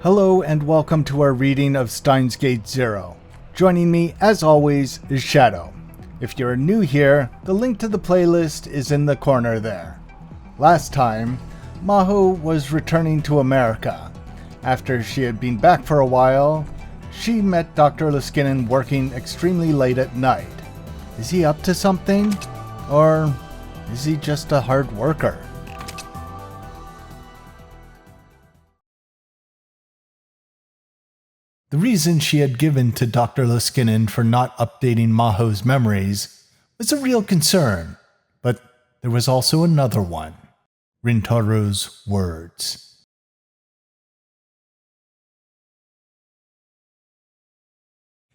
Hello and welcome to our reading of Steins Gate Zero. Joining me, as always, is Shadow. If you're new here, the link to the playlist is in the corner there. Last time, Maho was returning to America. After she had been back for a while, she met Dr. Liskinen working extremely late at night. Is he up to something? Or is he just a hard worker? The reason she had given to Dr. Liskinen for not updating Maho's memories was a real concern, but there was also another one. Rintaro's words.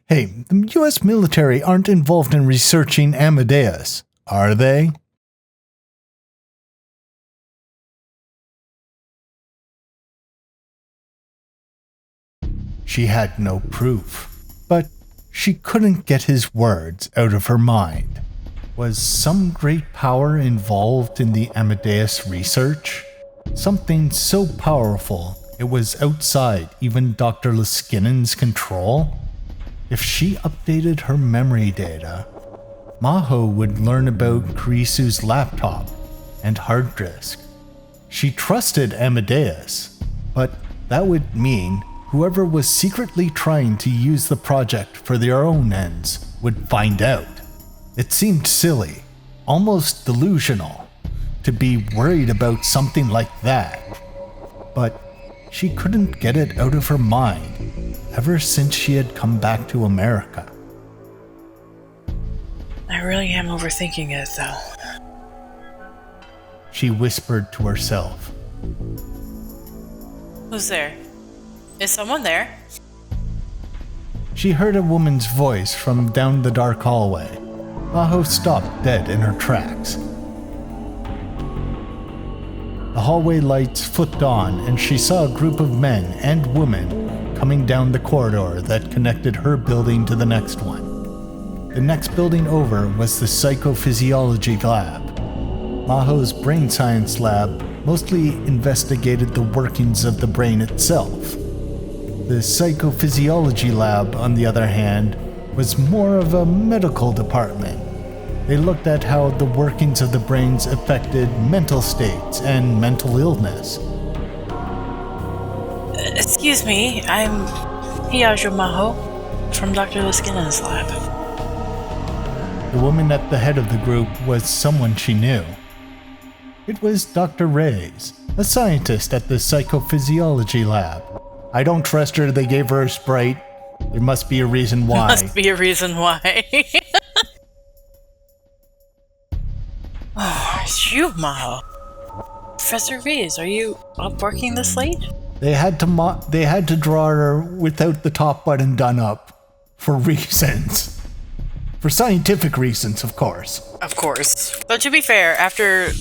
Hey, the US military aren't involved in researching Amadeus, are they? She had no proof, but she couldn't get his words out of her mind. Was some great power involved in the Amadeus research? Something so powerful it was outside even Dr. Liskinen's control? If she updated her memory data, Maho would learn about Kurisu's laptop and hard disk. She trusted Amadeus, but that would mean whoever was secretly trying to use the project for their own ends would find out. It seemed silly, almost delusional, to be worried about something like that. But she couldn't get it out of her mind ever since she had come back to America. I really am overthinking it, though. She whispered to herself. Who's there? Is someone there? She heard a woman's voice from down the dark hallway. Maho stopped dead in her tracks. The hallway lights flicked on, and she saw a group of men and women coming down the corridor that connected her building to the next one. The next building over was the psychophysiology lab. Maho's brain science lab mostly investigated the workings of the brain itself. The psychophysiology lab, on the other hand, was more of a medical department. They looked at how the workings of the brains affected mental states and mental illness. Excuse me, I'm Hiyajo Maho from Dr. Liskinen's lab. The woman at the head of the group was someone she knew. It was Dr. Reyes, a scientist at the psychophysiology lab. I don't trust her, they gave her a Sprite. There must be a reason why. Must be a reason why. Oh, it's you, Maho. Professor Reyes, are you up working this late? They had to draw her without the top button done up. For reasons. For scientific reasons, of course. Of course. But to be fair, after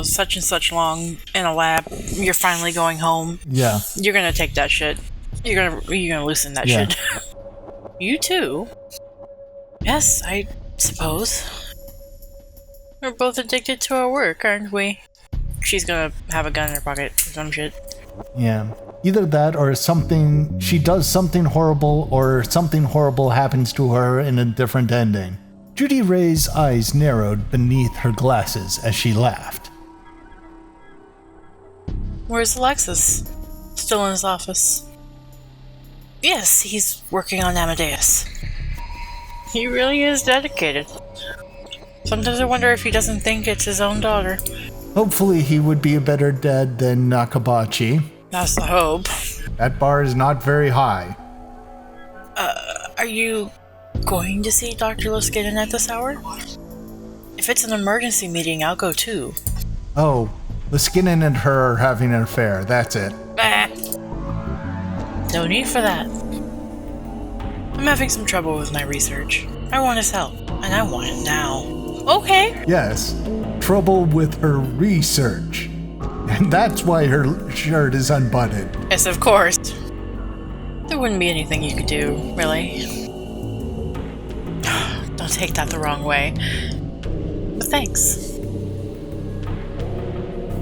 such and such long in a lab, you're finally going home. Yeah. You're gonna take that shit. You're gonna loosen that shit. You too? Yes, I suppose. We're both addicted to our work, aren't we? She's gonna have a gun in her pocket or some shit. Yeah. Either that or she does something horrible, or something horrible happens to her in a different ending. Judy Ray's eyes narrowed beneath her glasses as she laughed. Where's Alexis? Still in his office. Yes, he's working on Amadeus. He really is dedicated. Sometimes I wonder if he doesn't think it's his own daughter. Hopefully he would be a better dad than Nakabachi. That's the hope. That bar is not very high. Are you going to see Dr. Liskinen at this hour? If it's an emergency meeting, I'll go too. Oh, Liskinen and her are having an affair, that's it. Bah. No need for that. I'm having some trouble with my research. I want his help, and I want it now. Okay. Yes, trouble with her research. And that's why her shirt is unbuttoned. Yes, of course. There wouldn't be anything you could do, really. Don't take that the wrong way. But thanks.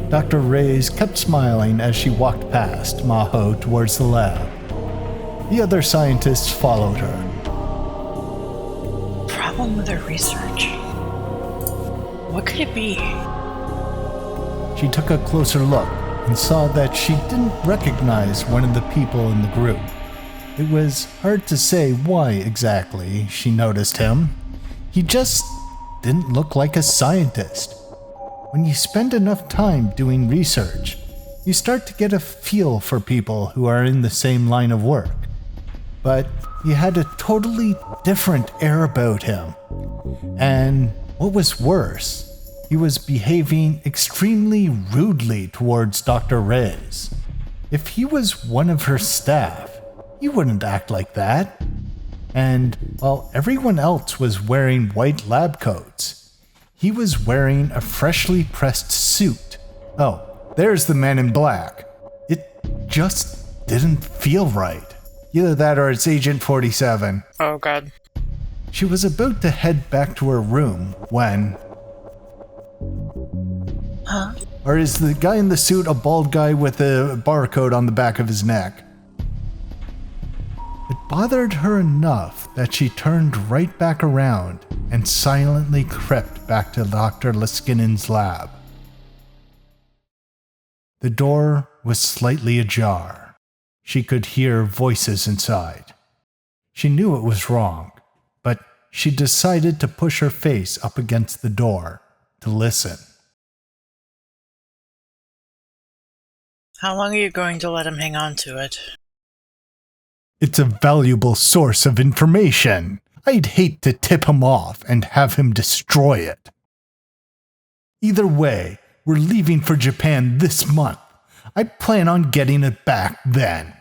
Dr. Reyes kept smiling as she walked past Maho towards the lab. The other scientists followed her. Problem with her research? What could it be? She took a closer look and saw that she didn't recognize one of the people in the group. It was hard to say why exactly she noticed him. He just didn't look like a scientist. When you spend enough time doing research, you start to get a feel for people who are in the same line of work. But he had a totally different air about him. And what was worse, he was behaving extremely rudely towards Dr. Reyes. If he was one of her staff, he wouldn't act like that. And while everyone else was wearing white lab coats, he was wearing a freshly pressed suit. Oh, there's the man in black. It just didn't feel right. Either that or it's Agent 47. Oh, God. She was about to head back to her room when... Huh? Or is the guy in the suit a bald guy with a barcode on the back of his neck? It bothered her enough that she turned right back around and silently crept back to Dr. Liskinen's lab. The door was slightly ajar. She could hear voices inside. She knew it was wrong, but she decided to push her face up against the door to listen. How long are you going to let him hang on to it? It's a valuable source of information. I'd hate to tip him off and have him destroy it. Either way, we're leaving for Japan this month. I plan on getting it back then.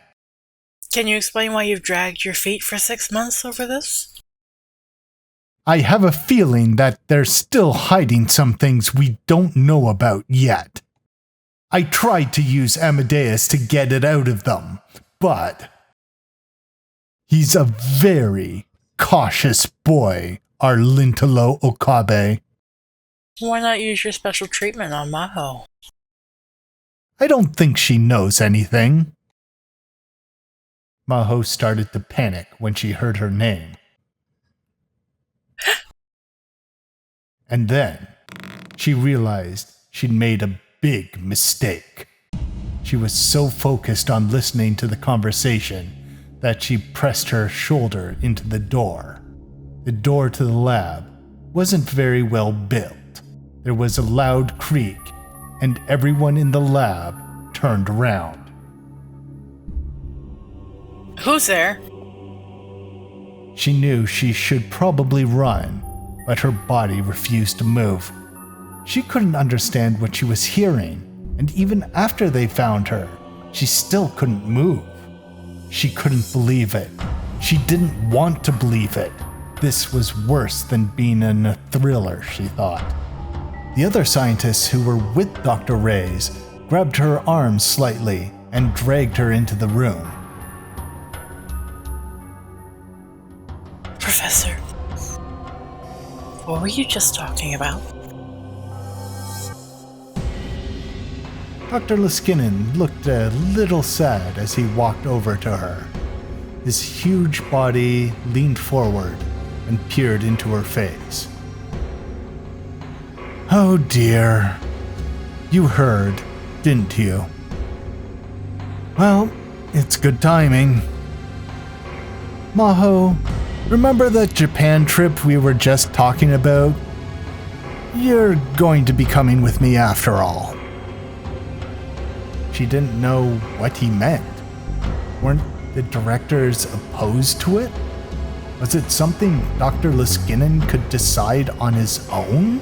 Can you explain why you've dragged your feet for 6 months over this? I have a feeling that they're still hiding some things we don't know about yet. I tried to use Amadeus to get it out of them, but... he's a very cautious boy, our Lintalo Okabe. Why not use your special treatment on Maho? I don't think she knows anything. Maho started to panic when she heard her name. And then she realized she'd made a big mistake. She was so focused on listening to the conversation that she pressed her shoulder into the door. The door to the lab wasn't very well built. There was a loud creak, and everyone in the lab turned around. Who's there? She knew she should probably run, but her body refused to move. She couldn't understand what she was hearing, and even after they found her, she still couldn't move. She couldn't believe it. She didn't want to believe it. This was worse than being in a thriller, she thought. The other scientists who were with Dr. Reyes grabbed her arms slightly and dragged her into the room. Professor, what were you just talking about? Dr. Liskinen looked a little sad as he walked over to her. His huge body leaned forward and peered into her face. Oh dear. You heard, didn't you? Well, it's good timing. Maho, remember that Japan trip we were just talking about? You're going to be coming with me after all. She didn't know what he meant. Weren't the directors opposed to it? Was it something Dr. Liskinen could decide on his own?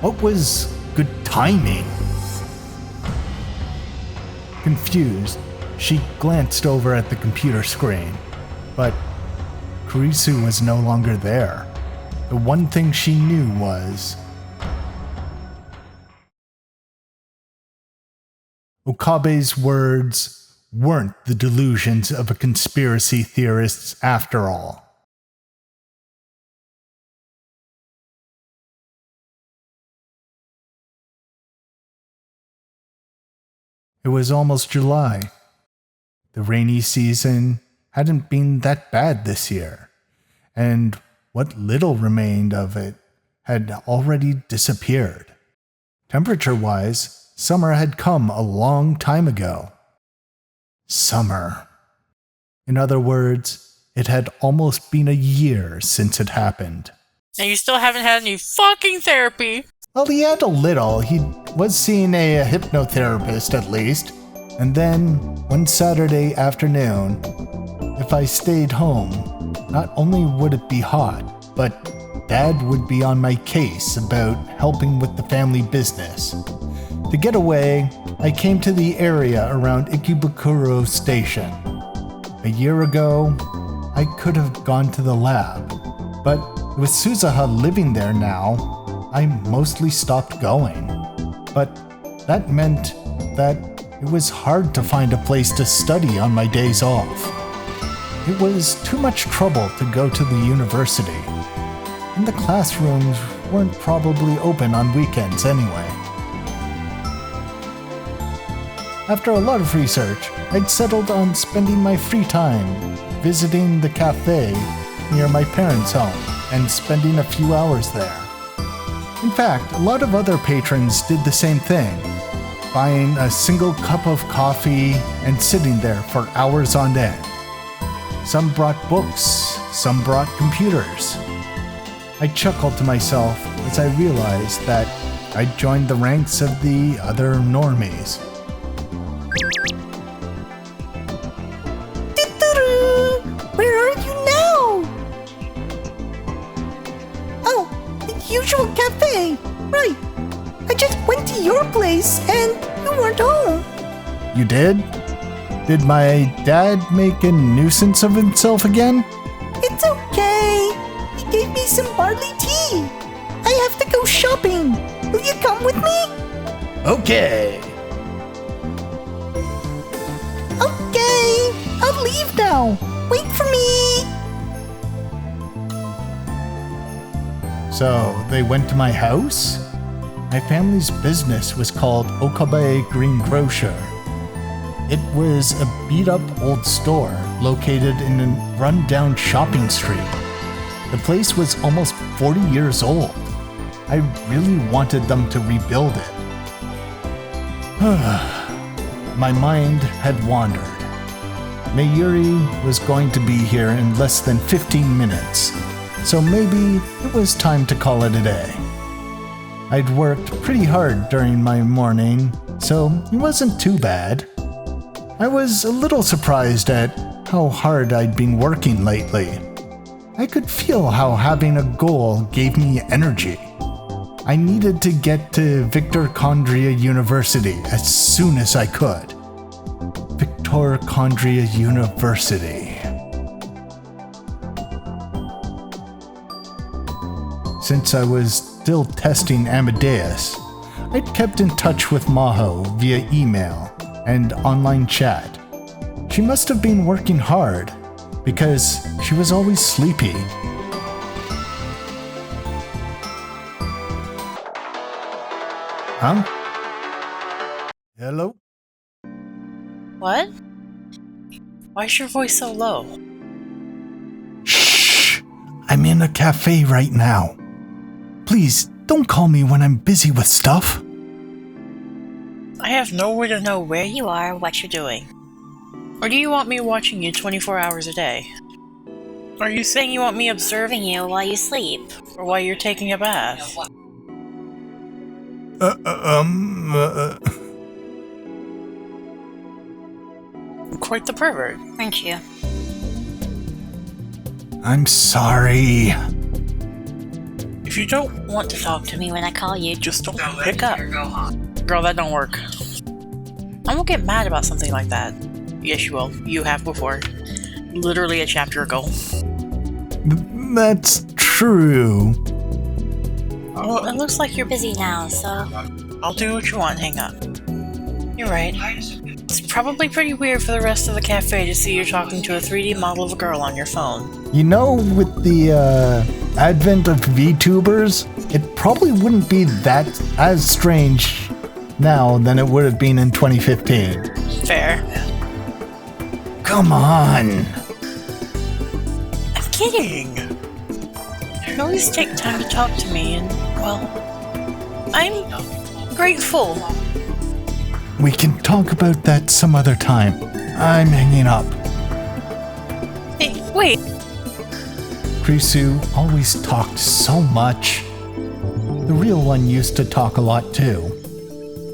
What was good timing? Confused, she glanced over at the computer screen, but Kurisu was no longer there. The one thing she knew was Okabe's words weren't the delusions of a conspiracy theorists after all. It was almost July. The rainy season hadn't been that bad this year, and what little remained of it had already disappeared. Temperature-wise, summer had come a long time ago. Summer. In other words, it had almost been a year since it happened. And you still haven't had any fucking therapy. Well, he had a little. He was seeing a hypnotherapist at least. And then, one Saturday afternoon, if I stayed home, not only would it be hot, but Dad would be on my case about helping with the family business. To get away, I came to the area around Ikebukuro Station. A year ago, I could have gone to the lab, but with Suzuha living there now, I mostly stopped going. But that meant that it was hard to find a place to study on my days off. It was too much trouble to go to the university, and the classrooms weren't probably open on weekends anyway. After a lot of research, I'd settled on spending my free time visiting the cafe near my parents' home and spending a few hours there. In fact, a lot of other patrons did the same thing, buying a single cup of coffee and sitting there for hours on end. Some brought books, some brought computers. I chuckled to myself as I realized that I'd joined the ranks of the other normies. Where are you now? Oh, the usual cafe. Right. I just went to your place and you weren't home. You did? Did my dad make a nuisance of himself again? It's okay. He gave me some barley tea. I have to go shopping. Will you come with me? Okay. Okay. I'll leave now. Wait for me. So, they went to my house? My family's business was called Okabe Greengrocer. It was a beat-up old store located in a run-down shopping street. The place was almost 40 years old. I really wanted them to rebuild it. My mind had wandered. Mayuri was going to be here in less than 15 minutes, so maybe it was time to call it a day. I'd worked pretty hard during my morning, so it wasn't too bad. I was a little surprised at how hard I'd been working lately. I could feel how having a goal gave me energy. I needed to get to Victor-Condria University as soon as I could. Victor-Condria University. Since I was still testing Amadeus, I'd kept in touch with Maho via email and online chat. She must have been working hard, because she was always sleepy. Huh? Hello? What? Why's your voice so low? Shh! I'm in a cafe right now. Please, don't call me when I'm busy with stuff. I have no way to know where you are or what you're doing. Or do you want me watching you 24 hours a day? Are you saying you want me observing you while you sleep? Or while you're taking a bath? Quite the pervert, aren't you? I'm sorry. If you don't want to talk to me when I call you, just don't pick up. Girl, that don't work. I won't get mad about something like that. Yes, you will. You have before. Literally a chapter ago. That's true. Well, it looks like you're busy now, so I'll do what you want, hang up. You're right. It's probably pretty weird for the rest of the cafe to see you talking to a 3D model of a girl on your phone. You know, with the advent of VTubers, it probably wouldn't be that as strange now than it would have been in 2015. Fair. Come on. I'm kidding. You always take time to talk to me, and, well, I'm grateful. We can talk about that some other time. I'm hanging up. Hey, wait. Krisu always talked so much. The real one used to talk a lot too.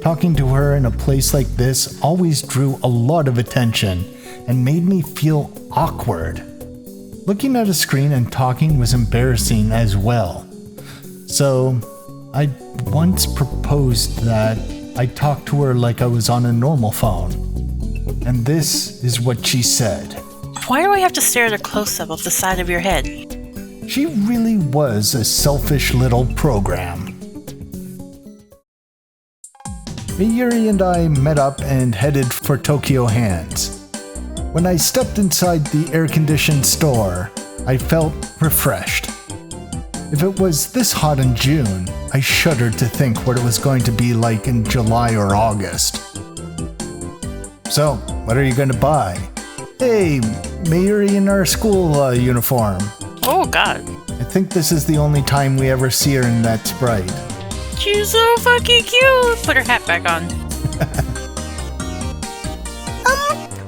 Talking to her in a place like this always drew a lot of attention and made me feel awkward. Looking at a screen and talking was embarrassing as well. So, I once proposed that I talk to her like I was on a normal phone. And this is what she said. Why do I have to stare at a close-up of the side of your head? She really was a selfish little program. Mayuri and I met up and headed for Tokyo Hands. When I stepped inside the air-conditioned store, I felt refreshed. If it was this hot in June, I shuddered to think what it was going to be like in July or August. So, what are you going to buy? Hey, Mayuri in our school uniform. Oh, God. I think this is the only time we ever see her in that Sprite. She's so fucking cute. Put her hat back on.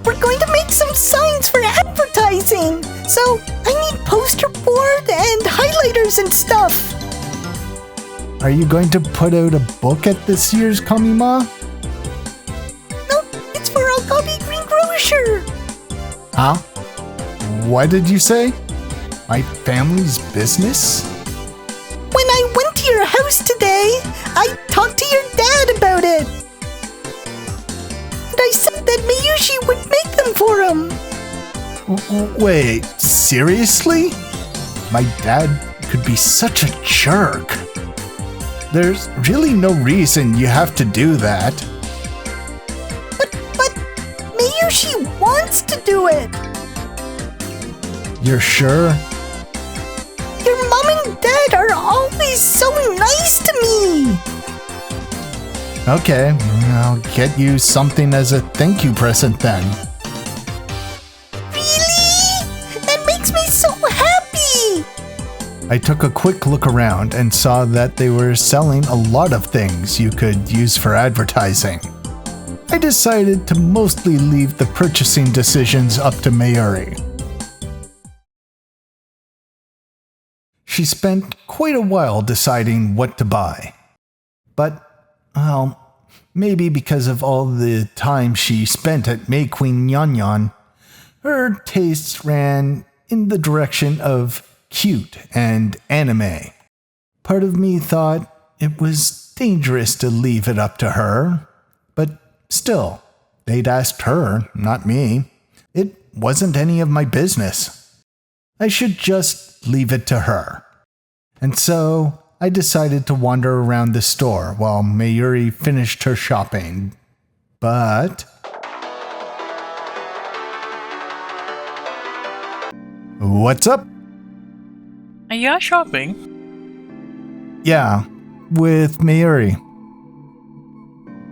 We're going to make some signs for advertising. So I need poster board and highlighters and stuff. Are you going to put out a book at this year's Kamima? No, it's for Okabe Greengrocer. Huh? What did you say? My family's business? When I went to your house today, I talked to your dad about it. And I said that Miyushi would make them for him. Wait, seriously? My dad could be such a jerk. There's really no reason you have to do that. But Miyushi wants to do it. You're sure? Your mom and dad are always so nice to me. Okay, I'll get you something as a thank you present then. Really? That makes me so happy. I took a quick look around and saw that they were selling a lot of things you could use for advertising. I decided to mostly leave the purchasing decisions up to Mayuri. She spent quite a while deciding what to buy. But, well, maybe because of all the time she spent at May Queen Nyan, her tastes ran in the direction of cute and anime. Part of me thought it was dangerous to leave it up to her, but still, they'd asked her, not me. It wasn't any of my business. I should just leave it to her. And so I decided to wander around the store while Mayuri finished her shopping. But what's up? Are you out shopping? Yeah, with Mayuri.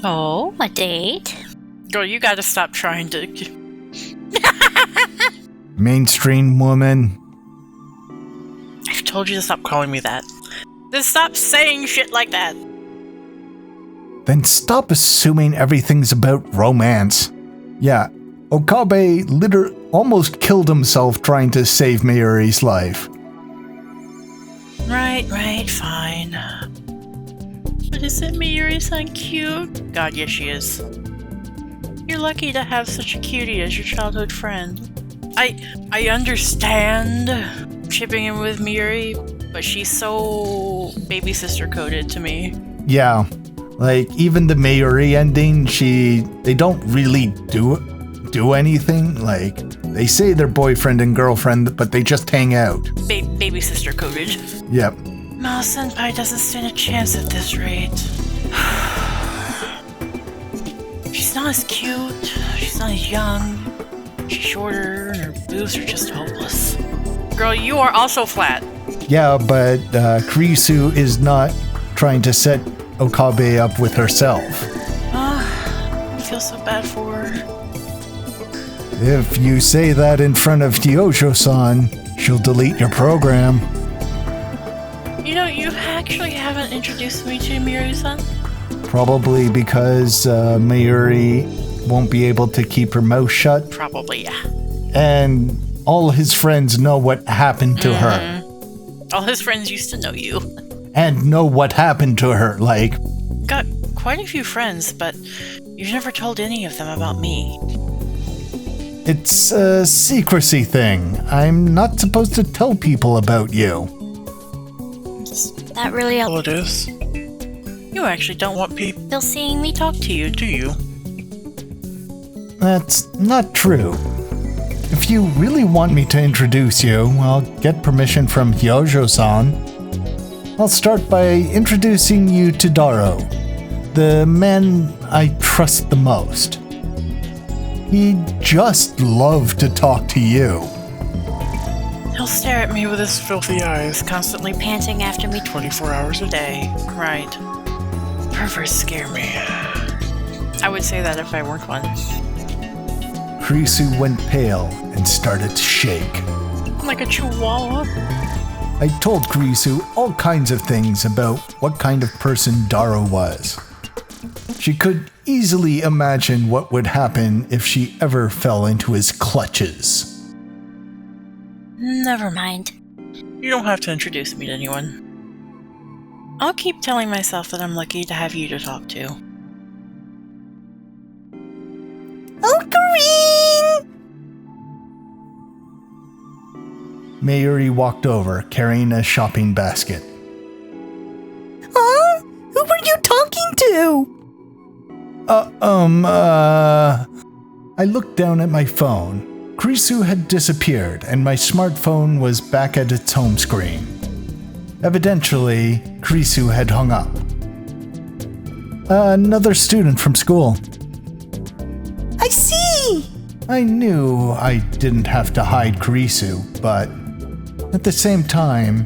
Oh? A date? Girl, you gotta stop trying to... Mainstream woman. I've told you to stop calling me that. Then stop saying shit like that. Then stop assuming everything's about romance. Yeah, Okabe almost killed himself trying to save Mayuri's life. Right, fine. But isn't Mayuri so cute? God, yes she is. You're lucky to have such a cutie as your childhood friend. I understand shipping him with Mayuri, but she's so baby sister coded to me. Yeah, like even the Mayuri ending, they don't really do anything. Like they say they're boyfriend and girlfriend, but they just hang out. Baby sister coded. Yep. Ma Senpai doesn't stand a chance at this rate. She's not as cute, she's not as young, she's shorter, and her boobs are just hopeless. Girl, you are also flat. Yeah, but Krisu is not trying to set Okabe up with herself. so bad for? If you say that in front of Hyojo-san, she'll delete your program. You know, you actually haven't introduced me to Miru-san? Probably because Mayuri won't be able to keep her mouth shut. Probably, yeah. And all his friends know what happened to her. All his friends used to know you. And know what happened to her, like... Got quite a few friends, but you've never told any of them about me. It's a secrecy thing. I'm not supposed to tell people about you. Is that really all it is? You actually don't want people still seeing me talk to you, do you? That's not true. If you really want me to introduce you, I'll get permission from Hyojo-san. I'll start by introducing you to Daro, the man I trust the most. He'd just love to talk to you. He'll stare at me with his filthy eyes, constantly panting after me 24 hours a day. Right. Perverts scare me. I would say that if I weren't one. Kurisu went pale and started to shake. Like a chihuahua? I told Kurisu all kinds of things about what kind of person Daro was. She could easily imagine what would happen if she ever fell into his clutches. Never mind. You don't have to introduce me to anyone. I'll keep telling myself that I'm lucky to have you to talk to. Ocarine! Mayuri walked over, carrying a shopping basket. Huh? Who were you talking to? I looked down at my phone. Kurisu had disappeared, and my smartphone was back at its home screen. Evidently, Kurisu had hung up. Another student from school. I see! I knew I didn't have to hide Kurisu, but at the same time,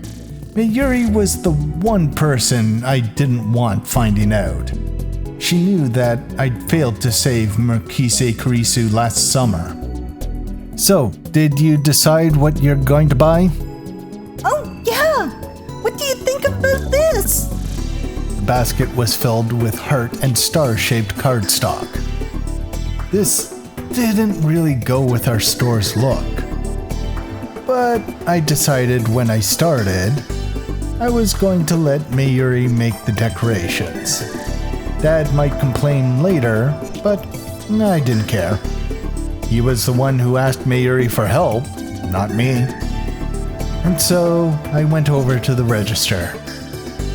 Mayuri was the one person I didn't want finding out. She knew that I'd failed to save Murkise Kurisu last summer. So, did you decide what you're going to buy? Oh, yeah! What do you think about this? The basket was filled with heart and star-shaped cardstock. This didn't really go with our store's look. But I decided when I started, I was going to let Mayuri make the decorations. Dad might complain later, but I didn't care. He was the one who asked Mayuri for help, not me. And so I went over to the register.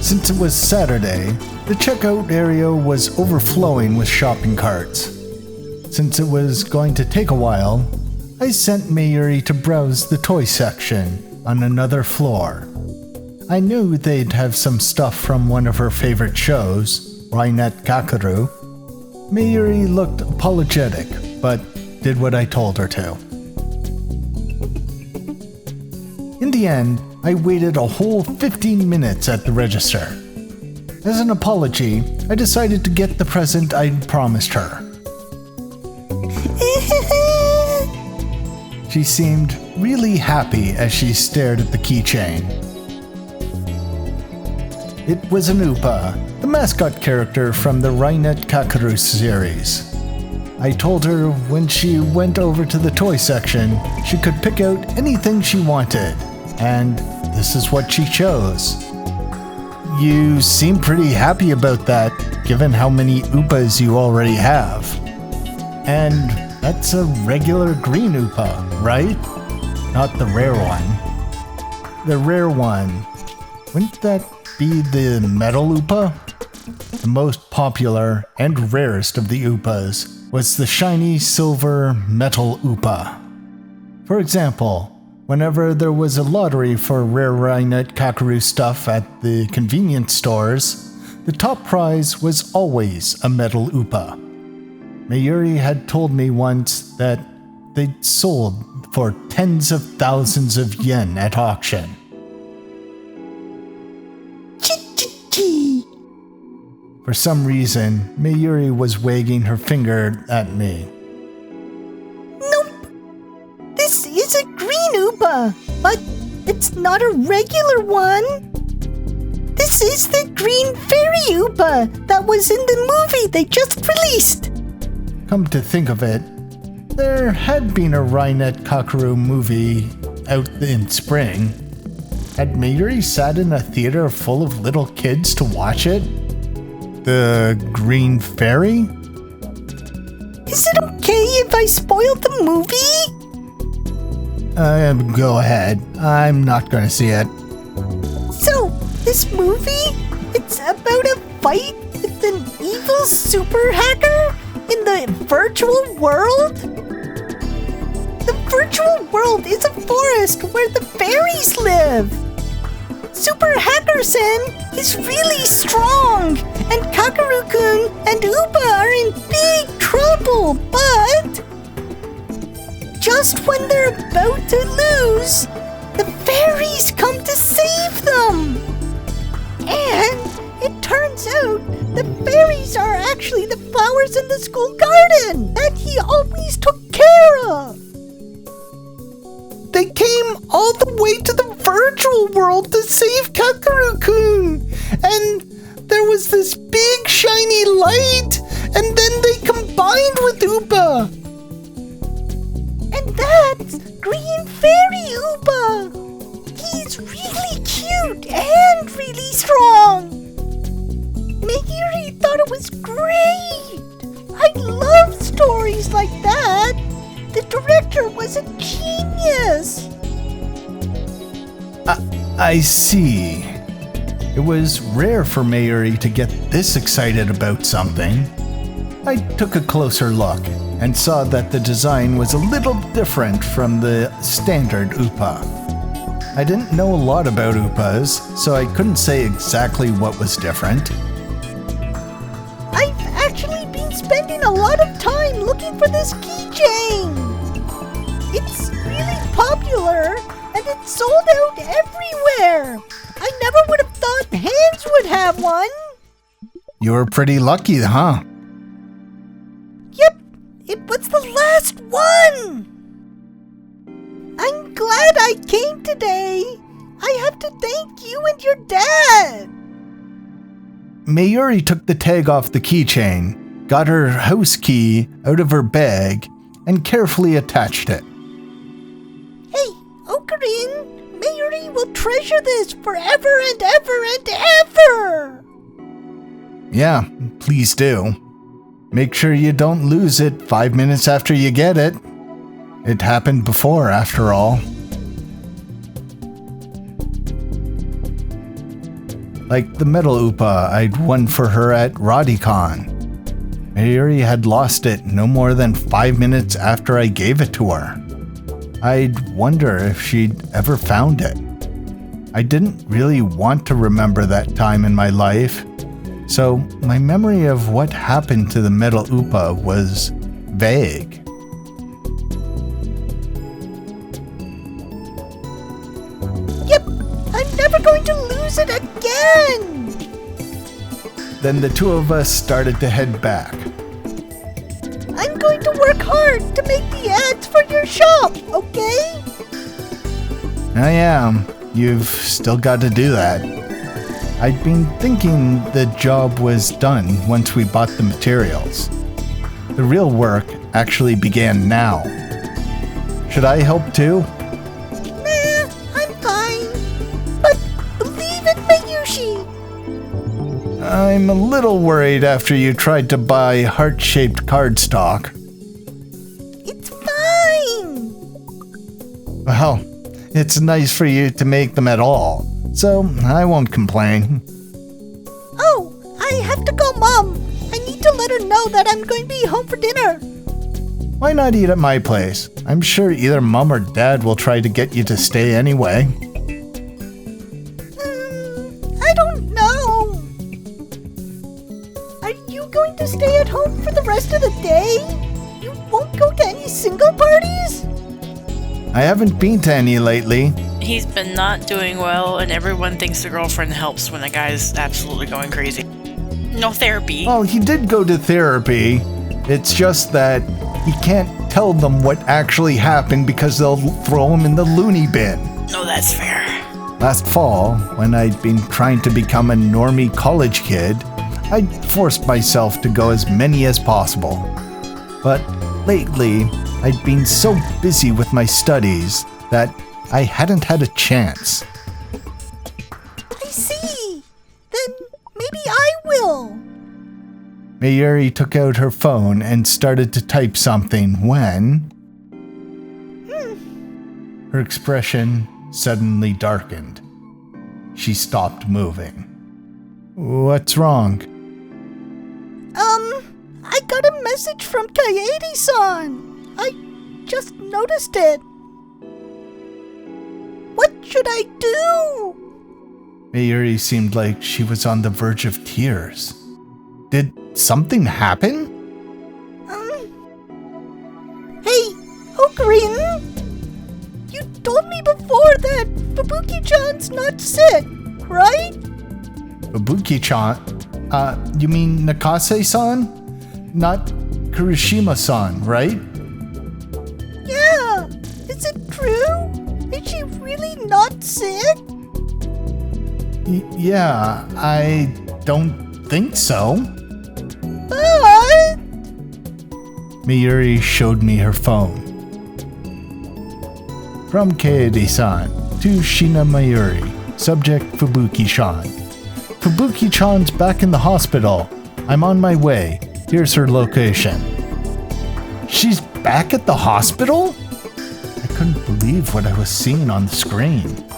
Since it was Saturday, the checkout area was overflowing with shopping carts. Since it was going to take a while, I sent Mayuri to browse the toy section on another floor. I knew they'd have some stuff from one of her favorite shows, Rainet Kakeru. Mayuri looked apologetic, but did what I told her to. In the end, I waited a whole 15 minutes at the register. As an apology, I decided to get the present I'd promised her. She seemed really happy as she stared at the keychain. It was an Upa, the mascot character from the Rainet Kakeru series. I told her when she went over to the toy section, she could pick out anything she wanted, and this is what she chose. You seem pretty happy about that, given how many Upas you already have. And that's a regular green Upa, right? Not the rare one. The rare one, wouldn't that be the metal Upa? The most popular and rarest of the Upas was the shiny silver metal Upa. For example, whenever there was a lottery for rare Rainet Kakeru stuff at the convenience stores, the top prize was always a metal Upa. Mayuri had told me once that they'd sold for tens of thousands of yen at auction. For some reason, Mayuri was wagging her finger at me. Nope. This is a green Upa, but it's not a regular one. This is the green fairy Upa that was in the movie they just released. Come to think of it, there had been a Rainet Kakaru movie out in spring. Had Mayuri sat in a theater full of little kids to watch it? The Green Fairy? Is it okay if I spoil the movie? Go ahead. I'm not gonna see it. So, this movie, it's about a fight with an evil super hacker in the virtual world? The virtual world is a forest where the fairies live. Super Hacker-sen is really strong, and Kakaru-kun and Upa are in big trouble, but just when they're about to lose, the fairies come to save them. And it turns out the fairies are actually the flowers in the school garden that he always took care of. They came all the way to the virtual world to save Kakaru-kun. And there was this big shiny light, and then they combined with Upa. And that's Green Fairy Upa. He's really cute and really strong. Mayuri thought it was great. I love stories like that. The director was a genius. I see. It was rare for Mayuri to get this excited about something. I took a closer look and saw that the design was a little different from the standard Upa. I didn't know a lot about Upas, so I couldn't say exactly what was different. I've actually been spending a lot of time looking for this keychain. It's really popular, and it's sold out everywhere. I never would have thought Hans would have one. You were pretty lucky, huh? Yep, it was the last one. I'm glad I came today. I have to thank you and your dad. Mayuri took the tag off the keychain, got her house key out of her bag, and carefully attached it. Hey, Ocarine, Mayuri will treasure this forever and ever and ever. Yeah, please do. Make sure you don't lose it 5 minutes after you get it. It happened before, after all. Like the metal Upa I'd won for her at Rodicon. Mayuri had lost it no more than 5 minutes after I gave it to her. I'd wonder if she'd ever found it. I didn't really want to remember that time in my life, so my memory of what happened to the metal Upa was vague. Yep, I'm never going to lose it again. Then the two of us started to head back. I'm going to work hard to make the ads for your shop, okay? I am. You've still got to do that. I'd been thinking the job was done once we bought the materials. The real work actually began now. Should I help too? Nah, I'm fine. But believe in Mayushi. I'm a little worried after you tried to buy heart-shaped cardstock. It's fine. Well, it's nice for you to make them at all, so I won't complain. Oh, I have to go, Mom. I need to let her know that I'm going to be home for dinner. Why not eat at my place? I'm sure either Mom or Dad will try to get you to stay anyway. I don't know. Are you going to stay at home for the rest of the day? You won't go to any single parties? I haven't been to any lately. He's been not doing well, and everyone thinks the girlfriend helps when the guy's absolutely going crazy. No therapy. Well, he did go to therapy. It's just that he can't tell them what actually happened because they'll throw him in the loony bin. No, that's fair. Last fall, when I'd been trying to become a normie college kid, I'd forced myself to go as many as possible. But lately, I'd been so busy with my studies that I hadn't had a chance. I see. Then maybe I will. Mayuri took out her phone and started to type something when... Her expression suddenly darkened. She stopped moving. What's wrong? I got a message from Kaede-san. I just noticed it. What should I do? Mayuri seemed like she was on the verge of tears. Did something happen? Hey, Ocarina! You told me before that Fubuki-chan's not sick, right? Fubuki-chan? You mean Nakase-san? Not Kurishima-san, right? Yeah, is it true? Is she really not sick? Yeah, I don't think so. But... Mayuri showed me her phone. From Kaede-san to Shina Mayuri, subject Fubuki-chan. Fubuki-chan's back in the hospital. I'm on my way. Here's her location. She's back at the hospital? I couldn't believe what I was seeing on the screen.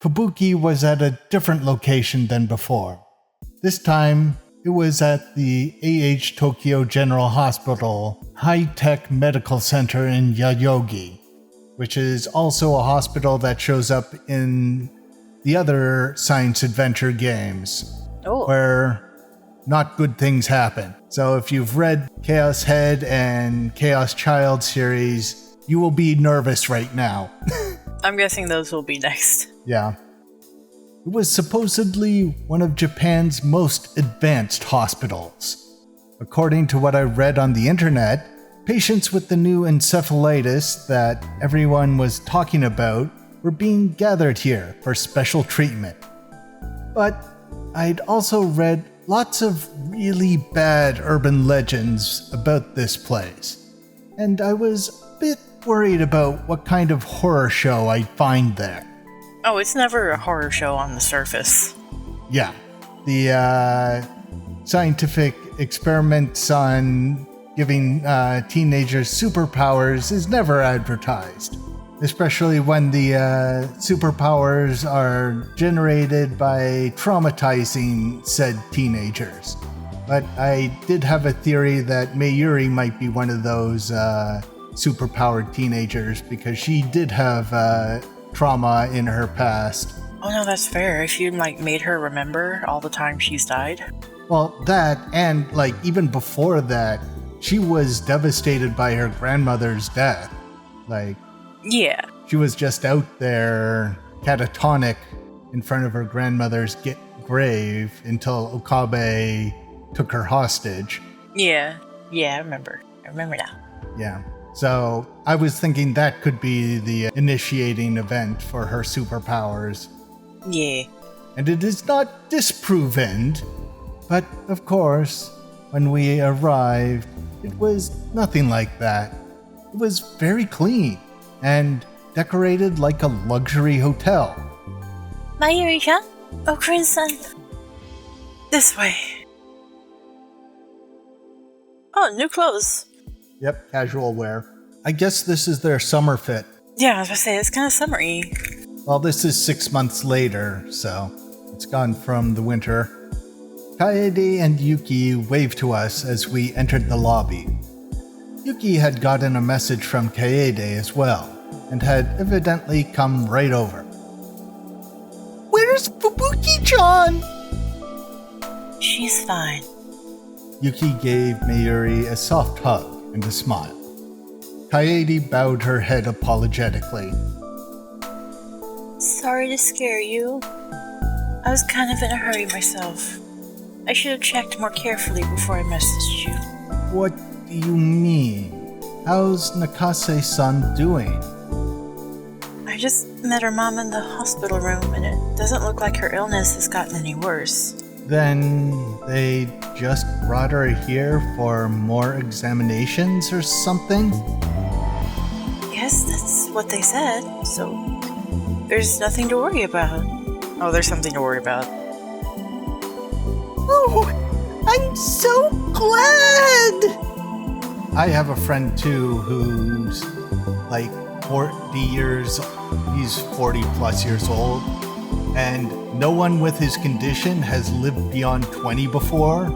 Fubuki was at a different location than before. This time, it was at the AH Tokyo General Hospital High-Tech Medical Center in Yoyogi, which is also a hospital that shows up in the other science adventure games, where not good things happen. So if you've read Chaos Head and Chaos Child series, you will be nervous right now. I'm guessing those will be next. Yeah. It was supposedly one of Japan's most advanced hospitals. According to what I read on the internet, patients with the new encephalitis that everyone was talking about were being gathered here for special treatment. But I'd also read lots of really bad urban legends about this place, and I was a bit worried about what kind of horror show I'd find there. Oh, it's never a horror show on the surface. Yeah, the scientific experiments on giving teenagers superpowers is never advertised, especially when the superpowers are generated by traumatizing said teenagers. But I did have a theory that Mayuri might be one of those superpowered teenagers because she did have trauma in her past. Oh no, that's fair. If you made her remember all the time she's died. Well, that, and even before that, she was devastated by her grandmother's death. Yeah. She was just out there catatonic in front of her grandmother's grave until Okabe took her hostage. Yeah, I remember now. Yeah. So I was thinking that could be the initiating event for her superpowers. Yeah. And it is not disproven, but of course, when we arrived, it was nothing like that. It was very clean and decorated like a luxury hotel. Mayuri-chan? Ocarina-san? This way. Oh, new clothes. Yep, casual wear. I guess this is their summer fit. Yeah, I was about to say, it's kind of summery. Well, this is 6 months later, so it's gone from the winter. Kaede and Yuki waved to us as we entered the lobby. Yuki had gotten a message from Kaede as well, and had evidently come right over. Where's Fubuki-chan? She's fine. Yuki gave Mayuri a soft hug and a smile. Kaede bowed her head apologetically. Sorry to scare you. I was kind of in a hurry myself. I should have checked more carefully before I messaged you. What do you mean? How's Nakase-san doing? I just met her mom in the hospital room, and it doesn't look like her illness has gotten any worse. Then they just brought her here for more examinations or something? Yes, that's what they said, so there's nothing to worry about. Oh, there's something to worry about. Oh, I'm so glad! I have a friend too who's like 40 years, he's 40 plus years old, and no one with his condition has lived beyond 20 before.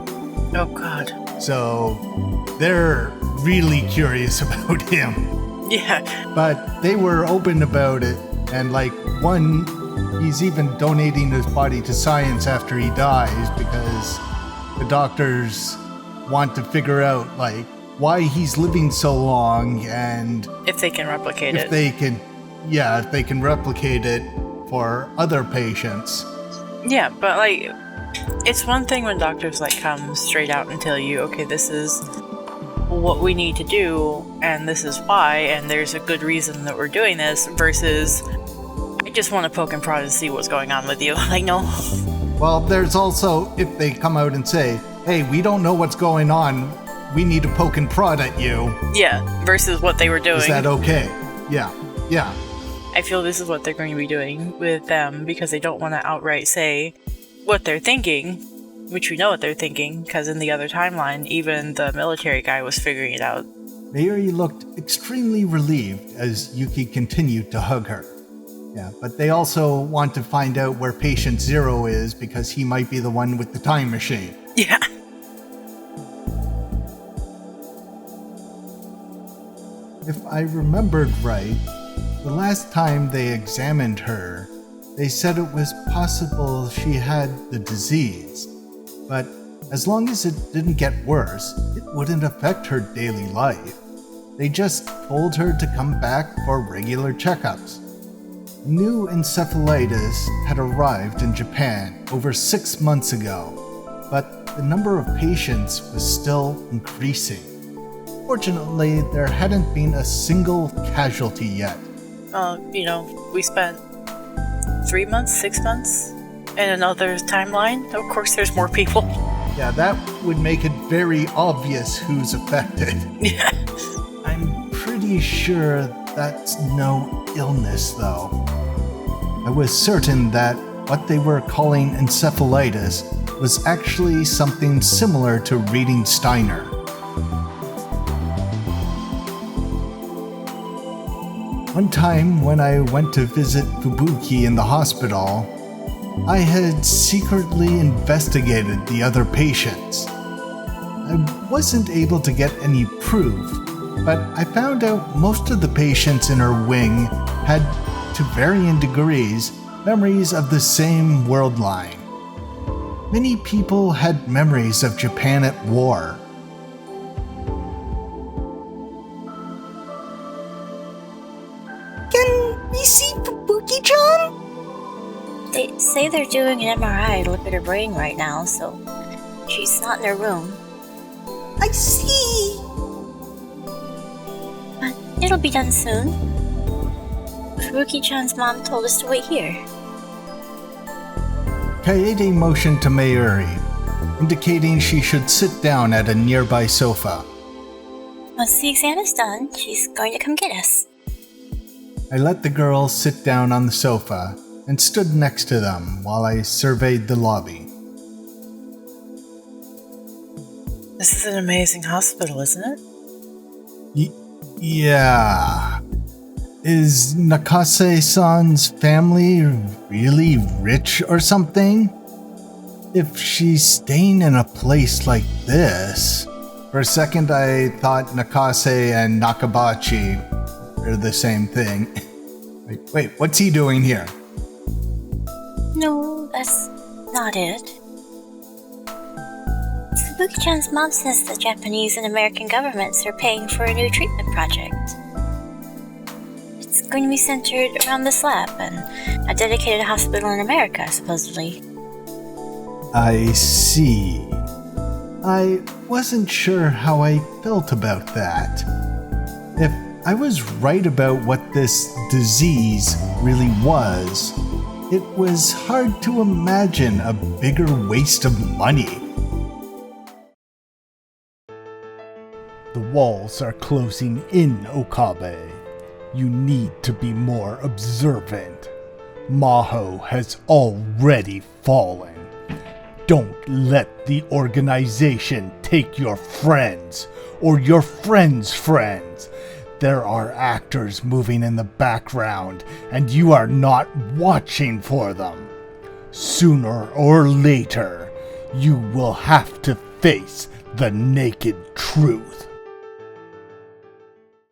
Oh, God. So they're really curious about him. Yeah. But they were open about it, and like one, he's even donating his body to science after he dies because the doctors want to figure out like why he's living so long and If they can replicate if it. they can replicate it for other patients. Yeah, but like, it's one thing when doctors like come straight out and tell you, okay, this is what we need to do, and this is why, and there's a good reason that we're doing this, versus I just want to poke and prod and see what's going on with you. Like, no. Well, there's also if they come out and say, hey, we don't know what's going on, we need to poke and prod at you. Yeah, versus what they were doing. Is that okay? Yeah. I feel this is what they're going to be doing with them because they don't want to outright say what they're thinking, which we know what they're thinking because in the other timeline, even the military guy was figuring it out. Mayuri looked extremely relieved as Yuki continued to hug her. Yeah, but they also want to find out where patient 0 is because he might be the one with the time machine. Yeah. If I remembered right, the last time they examined her, they said it was possible she had the disease. But as long as it didn't get worse, it wouldn't affect her daily life. They just told her to come back for regular checkups. New encephalitis had arrived in Japan over 6 months ago, but the number of patients was still increasing. Fortunately, there hadn't been a single casualty yet. We spent 3 months, 6 months in another timeline. Of course, there's more people. Yeah, that would make it very obvious who's affected. Yeah. I'm pretty sure that's no illness, though. I was certain that what they were calling encephalitis was actually something similar to reading Steiner. One time when I went to visit Fubuki in the hospital, I had secretly investigated the other patients. I wasn't able to get any proof, but I found out most of the patients in her wing had, to varying degrees, memories of the same world line. Many people had memories of Japan at war. Can we see Fubuki-chan? They say they're doing an MRI to look at her brain right now, so she's not in her room. I see. But it'll be done soon. Fubuki-chan's mom told us to wait here. Kaede motioned to Mayuri, indicating she should sit down at a nearby sofa. Once the exam is done, she's going to come get us. I let the girls sit down on the sofa and stood next to them while I surveyed the lobby. This is an amazing hospital, isn't it? Yeah. Is Nakase-san's family really rich or something? If she's staying in a place like this... For a second I thought Nakase and Nakabachi are the same thing. Wait, what's he doing here? No, that's not it. Fubuki-chan's mom says the Japanese and American governments are paying for a new treatment project. It's going to be centered around this lab and a dedicated hospital in America, supposedly. I see. I wasn't sure how I felt about that. If I was right about what this disease really was, it was hard to imagine a bigger waste of money. The walls are closing in, Okabe. You need to be more observant. Maho has already fallen. Don't let the organization take your friends or your friends' friends. There are actors moving in the background, and you are not watching for them. Sooner or later, you will have to face the naked truth.